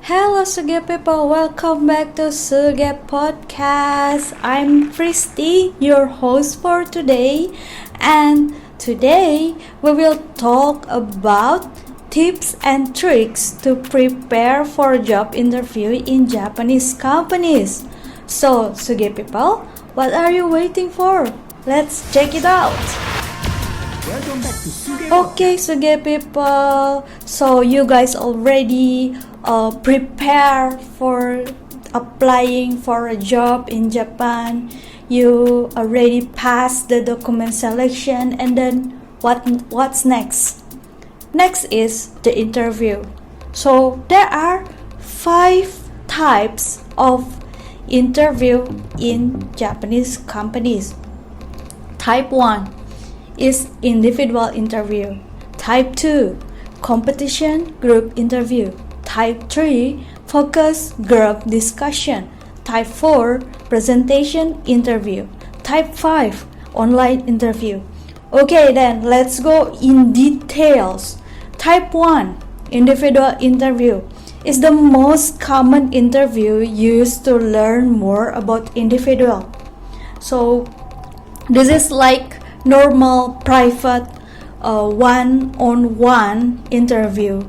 Hello SUGEE people, welcome back to SUGEE Podcast. I'm Christy, your host for today, and today we will talk about tips and tricks to prepare for a job interview in Japanese companies. So SUGEE people, what are you waiting for? Let's check it out. Welcome back to SUGEE Okay, SUGEE people, so you guys already prepare for applying for a job in Japan. You already passed the document selection, and then what's next? Next is the interview. So there are 5 types of interview in Japanese companies. Type 1 is individual interview. Type 2, competition group interview. Type 3, focus group discussion. Type 4, presentation interview. Type 5, online interview. Okay, then let's go in details. Type 1, individual interview, is the most common interview used to learn more about individual. So this is like normal private one-on-one interview.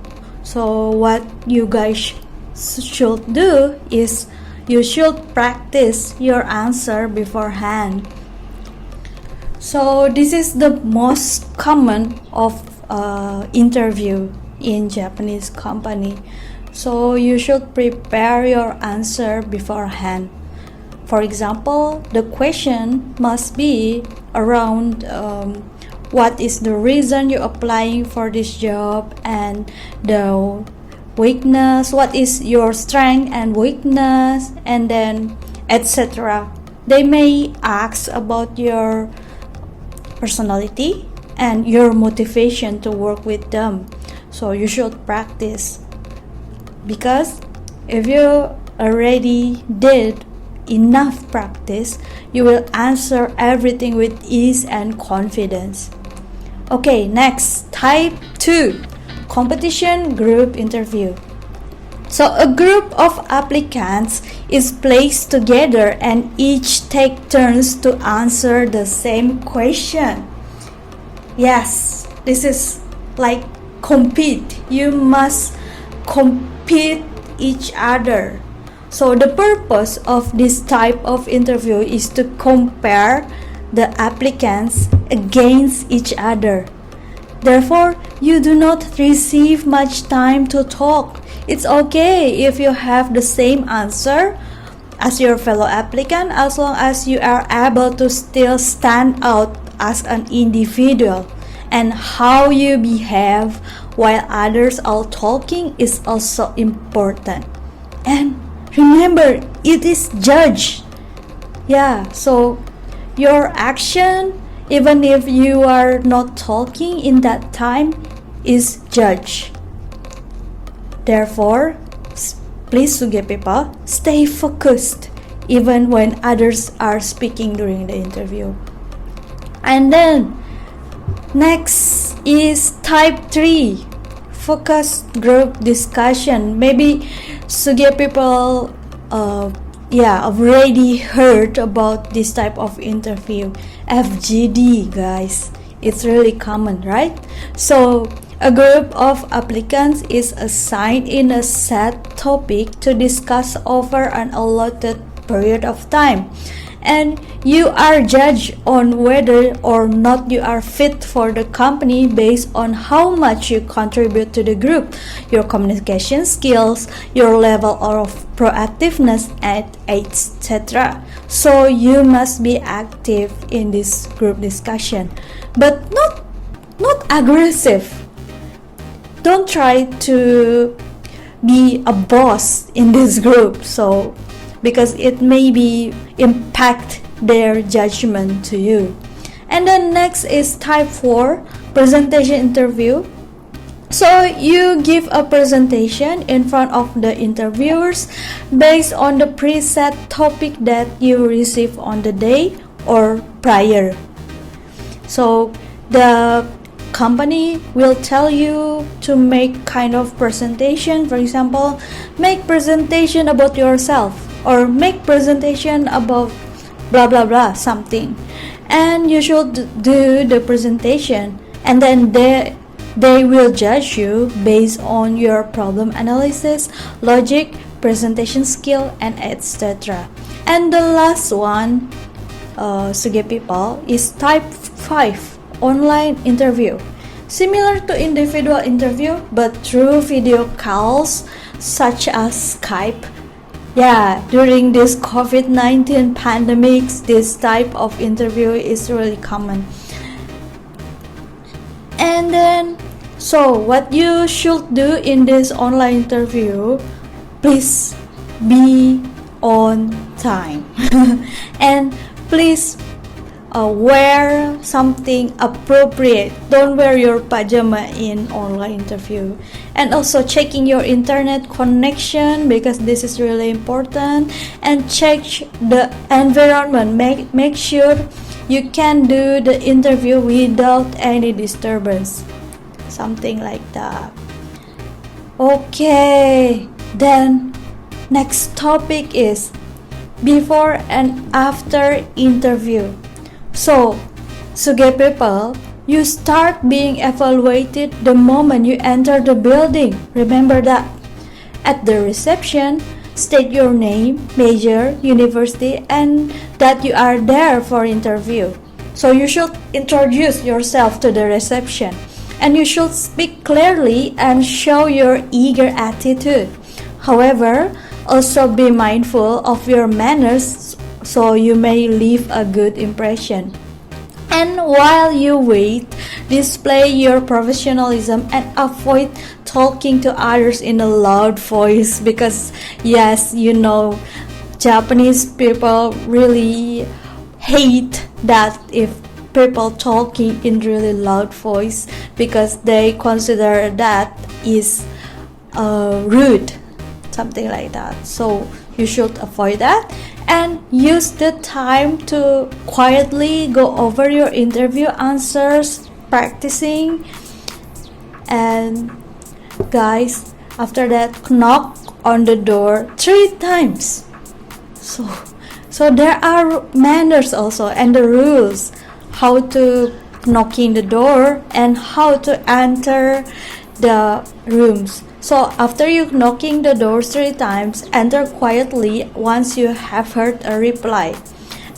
So what you guys should do is you should practice your answer beforehand. So this is the most common of interview in Japanese company. So you should prepare your answer beforehand. For example, the question must be around what is the reason you're applying for this job, and the weakness, what is your strength and weakness, and then etc. They may ask about your personality and your motivation to work with them. So you should practice, because if you already did enough practice, you will answer everything with ease and confidence. Okay, next, type 2, competition group interview. So a group of applicants is placed together and each take turns to answer the same question. Yes, this is like compete. You must compete each other. So the purpose of this type of interview is to compare the applicants against each other. Therefore, you do not receive much time to talk. It's okay if you have the same answer as your fellow applicant, as long as you are able to still stand out as an individual. And how you behave while others are talking is also important. And remember, it is judged. Yeah, so your action, even if you are not talking in that time, is judged. Therefore, please SUGEE people, stay focused even when others are speaking during the interview. And then next is type 3, focus group discussion. Maybe SUGEE people already heard about this type of interview, FGD, guys. It's really common, right? So a group of applicants is assigned in a set topic to discuss over an allotted period of time, and you are judged on whether or not you are fit for the company based on how much you contribute to the group, your communication skills, your level of proactiveness, and etc. So you must be active in this group discussion, but not aggressive. Don't try to be a boss in this group, so because it may be impact their judgment to you. And then next is type 4, presentation interview. So you give a presentation in front of the interviewers based on the preset topic that you receive on the day or prior. So the company will tell you to make kind of presentation. For example, make presentation about yourself or make presentation about blah blah blah something, and you should do the presentation, and then they will judge you based on your problem analysis, logic, presentation skill, and etc. And the last one, SUGEE people, is type 5 online interview. Similar to individual interview but through video calls such as Skype. Yeah, during this COVID-19 pandemics, this type of interview is really common. And then, so what you should do in this online interview, please be on time and please wear something appropriate. Don't wear your pajama in online interview. And also checking your internet connection, because this is really important, and check the environment. Make sure you can do the interview without any disturbance, something like that. Okay, then next topic is before and after interview. So, SUGEE people, you start being evaluated the moment you enter the building. Remember that. At the reception, state your name, major, university, and that you are there for interview. So you should introduce yourself to the reception, and you should speak clearly and show your eager attitude. However, also be mindful of your manners so you may leave a good impression. And while you wait, display your professionalism and avoid talking to others in a loud voice, because yes, you know, Japanese people really hate that if people talking in really loud voice, because they consider that is rude, something like that. So you should avoid that and use the time to quietly go over your interview answers, practicing. And guys, after that, knock on the door 3 times. So there are manners also and the rules how to knocking the door and how to enter the rooms. So after you knocking the door 3 times, enter quietly once you have heard a reply,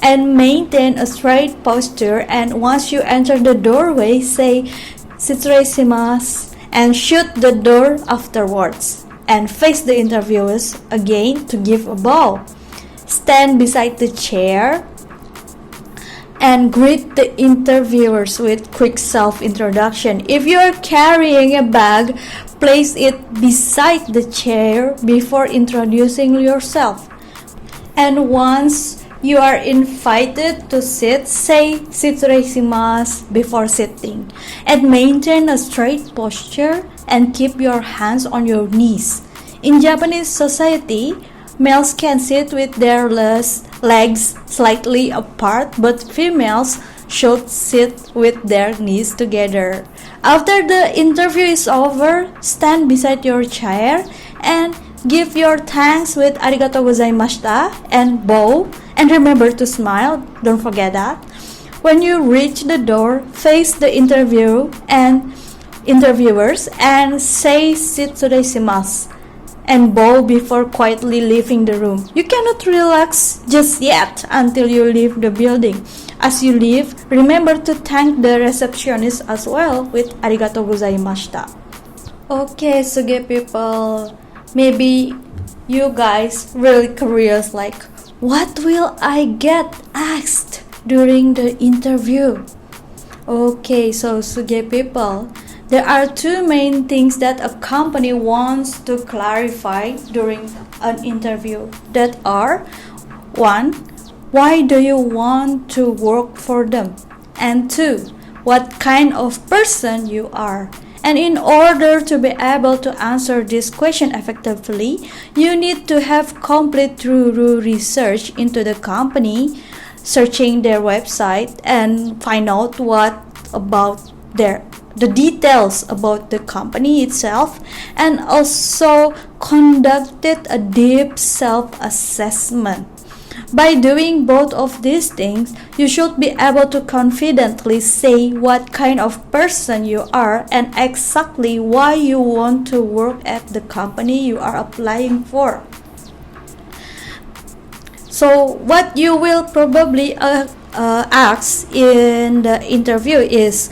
and maintain a straight posture. And once you enter the doorway, say "Shitsuresimasu" and shut the door afterwards, and face the interviewers again to give a bow. Stand beside the chair and greet the interviewers with quick self-introduction. If you are carrying a bag, place it beside the chair before introducing yourself. And once you are invited to sit, say "Shitsuresimasu" before sitting, and maintain a straight posture and keep your hands on your knees. In Japanese society, males can sit with their legs slightly apart, but females should sit with their knees together. After the interview is over, stand beside your chair and give your thanks with "Arigatou gozaimashita" and bow. And remember to smile, don't forget that. When you reach the door, face the interviewers and say "Shitsuresimasu" and bow before quietly leaving the room. You cannot relax just yet until you leave the building. As you leave, remember to thank the receptionist as well with "Arigatou gozaimashita." Okay, SUGEE people, maybe you guys really curious, like, what will I get asked during the interview? Okay, so SUGEE people, there are 2 main things that a company wants to clarify during an interview. That are 1. Why do you want to work for them? And 2. What kind of person you are? And in order to be able to answer this question effectively, you need to have complete thorough research into the company, searching their website and find out what about their the details about the company itself, and also conducted a deep self-assessment. By doing both of these things, you should be able to confidently say what kind of person you are and exactly why you want to work at the company you are applying for. So what you will probably ask in the interview is,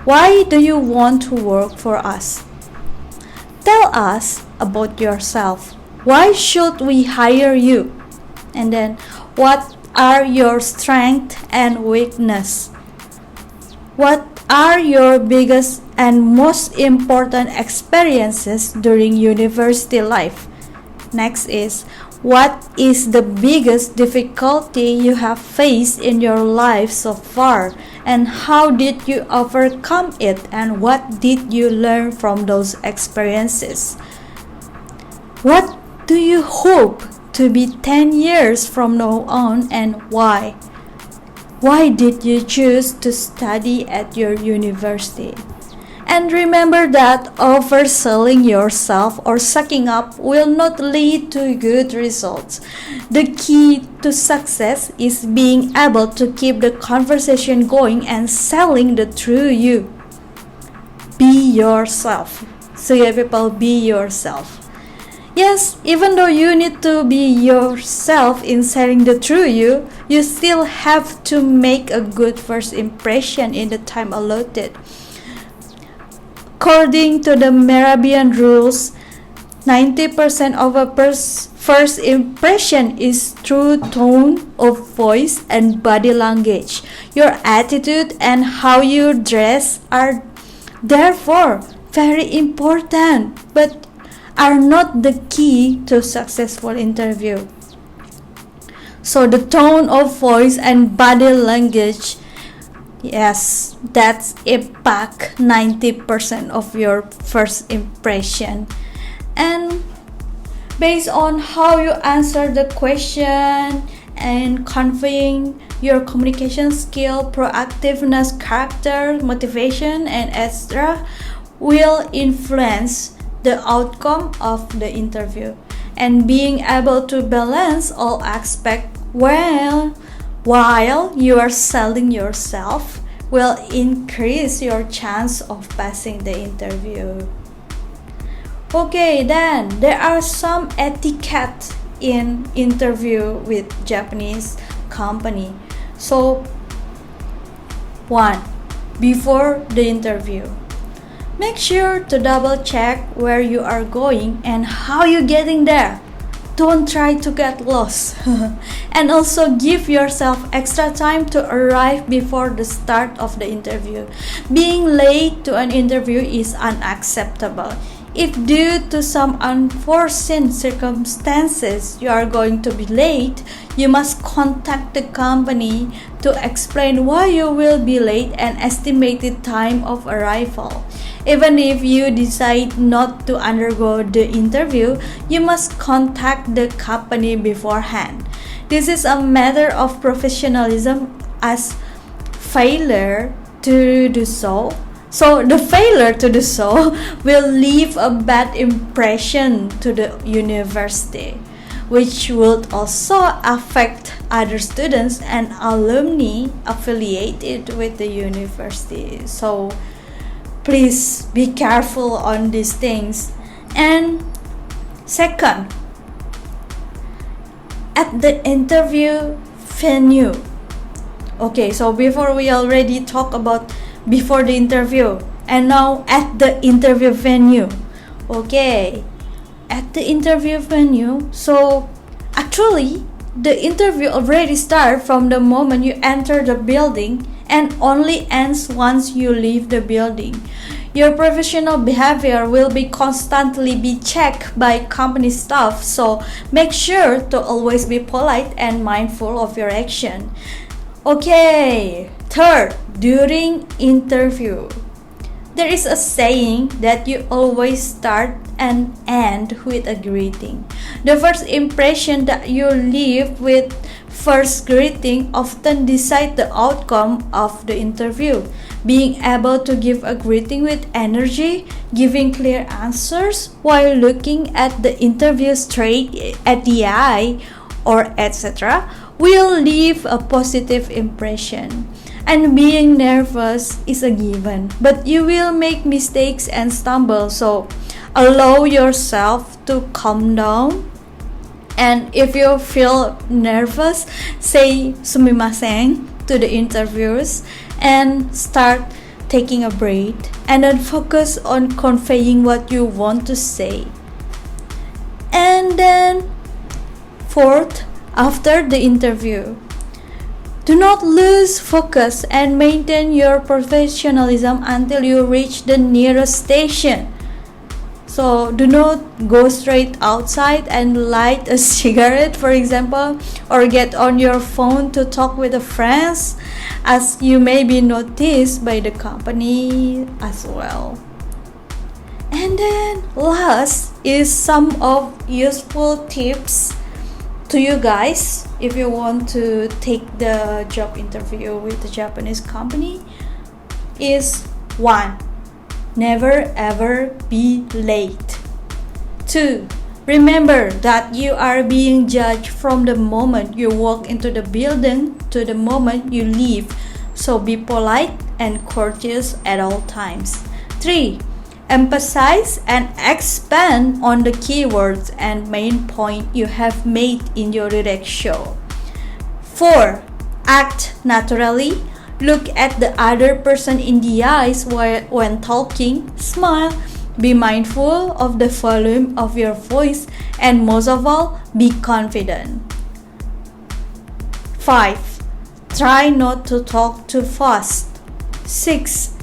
why do you want to work for us? Tell us about yourself. Why should we hire you? And then, what are your strengths and weakness? What are your biggest and most important experiences during university life? Next is, what is the biggest difficulty you have faced in your life so far? And how did you overcome it? And what did you learn from those experiences? What do you hope to be 10 years from now on, and why? Why did you choose to study at your university? And remember that overselling yourself or sucking up will not lead to good results. The key to success is being able to keep the conversation going and selling the true you. Be yourself. So yeah, people, be yourself. Yes, even though you need to be yourself in sharing the true you, you still have to make a good first impression in the time allotted. According to the Mehrabian rules, 90% of a first impression is through tone of voice and body language. Your attitude and how you dress are therefore very important, but are not the key to successful interview. So the tone of voice and body language, yes, that's impact 90% of your first impression. And based on how you answer the question and conveying your communication skill, proactiveness, character, motivation, and etc. will influence the outcome of the interview. And being able to balance all aspects while you are selling yourself will increase your chance of passing the interview. Okay, then there are some etiquette in interview with Japanese company. So 1. Before the interview, make sure to double check where you are going and how you're getting there. Don't try to get lost. And also give yourself extra time to arrive before the start of the interview. Being late to an interview is unacceptable. If due to some unforeseen circumstances you are going to be late, you must contact the company to explain why you will be late and estimated time of arrival. Even if you decide not to undergo the interview, you must contact the company beforehand. This is a matter of professionalism, as failure to do so. So the failure to do so will leave a bad impression to the university, which would also affect other students and alumni affiliated with the university. So please be careful on these things. And second, at the interview venue. Okay, so before we already talk about before the interview, and now at the interview venue. Okay, at the interview venue, so actually the interview already starts from the moment you enter the building and only ends once you leave the building. Your professional behavior will be constantly be checked by company staff, so make sure to always be polite and mindful of your action. Okay, third, during interview. There is a saying that you always start and end with a greeting. The first impression that you leave with first greeting often decide the outcome of the interview. Being able to give a greeting with energy, giving clear answers while looking at the interview straight at the eye, or etc., will leave a positive impression. And being nervous is a given, but you will make mistakes and stumble, so allow yourself to calm down. And if you feel nervous, say sumimasen to the interviewers and start taking a break, and then focus on conveying what you want to say. And then fourth, after the interview, do not lose focus and maintain your professionalism until you reach the nearest station. So do not go straight outside and light a cigarette, for example, or get on your phone to talk with a friends, as you may be noticed by the company as well. And then last is some of useful tips to you guys if you want to take the job interview with the Japanese company. Is 1. Never ever be late. 2. Remember that you are being judged from the moment you walk into the building to the moment you leave, so be polite and courteous at all times. 3. Emphasize and expand on the keywords and main point you have made in your direct show. 4. Act naturally. Look at the other person in the eyes when talking. Smile. Be mindful of the volume of your voice, and most of all, be confident. 5. Try not to talk too fast. 6.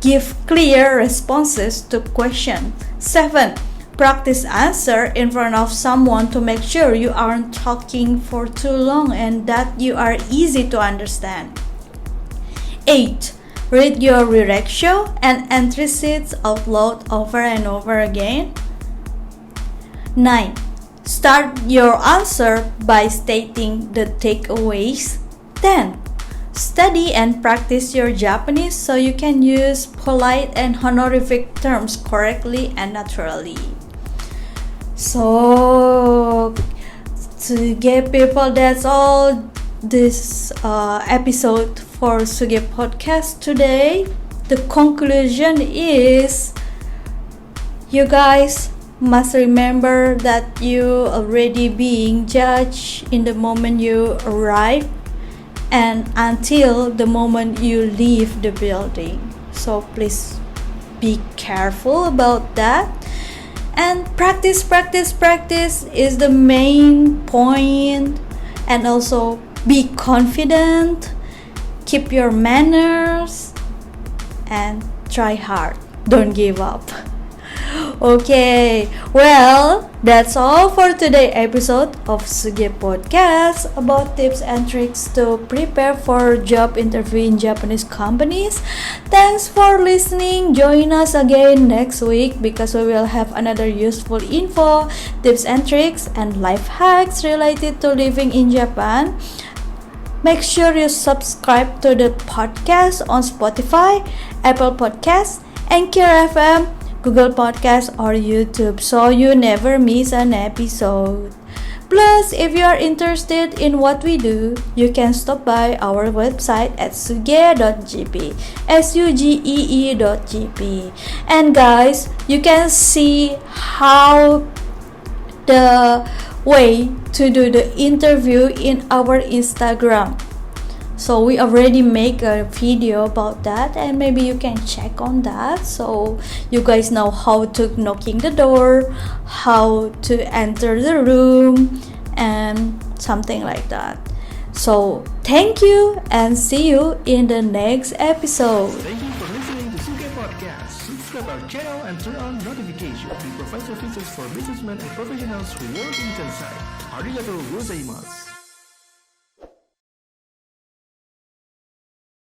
Give clear responses to questions. 7. Practice answer in front of someone to make sure you aren't talking for too long and that you are easy to understand. 8. Read your direction and entry sheets out loud over and over again. 9. Start your answer by stating the takeaways. 10. Study and practice your Japanese so you can use polite and honorific terms correctly and naturally. So, to get people, that's all this episode for SUGEE Podcast today. The conclusion is, you guys must remember that you already being judged in the moment you arrive and until the moment you leave the building. So please be careful about that. And practice is the main point. And also be confident, keep your manners, and try hard. Don't give up. Okay, well, that's all for today's episode of SUGEE Podcast about tips and tricks to prepare for job interview in Japanese companies. Thanks for listening. Join us again next week because we will have another useful info, tips and tricks, and life hacks related to living in Japan. Make sure you subscribe to the podcast on Spotify, Apple Podcasts, Anchor FM, Google Podcasts, or YouTube so you never miss an episode. Plus, if you are interested in what we do, you can stop by our website at sugee.gp, sugee.gp. And guys, you can see how the way to do the interview in our Instagram. So we already make a video about that, and maybe you can check on that so you guys know how to knocking the door, how to enter the room, and something like that. So thank you and see you in the next episode. Thank you for listening to SUGEE Podcast. Subscribe our channel and turn on notifications. We provide services for businessmen and professionals who work in Kansai. Arigatou gozaimasu.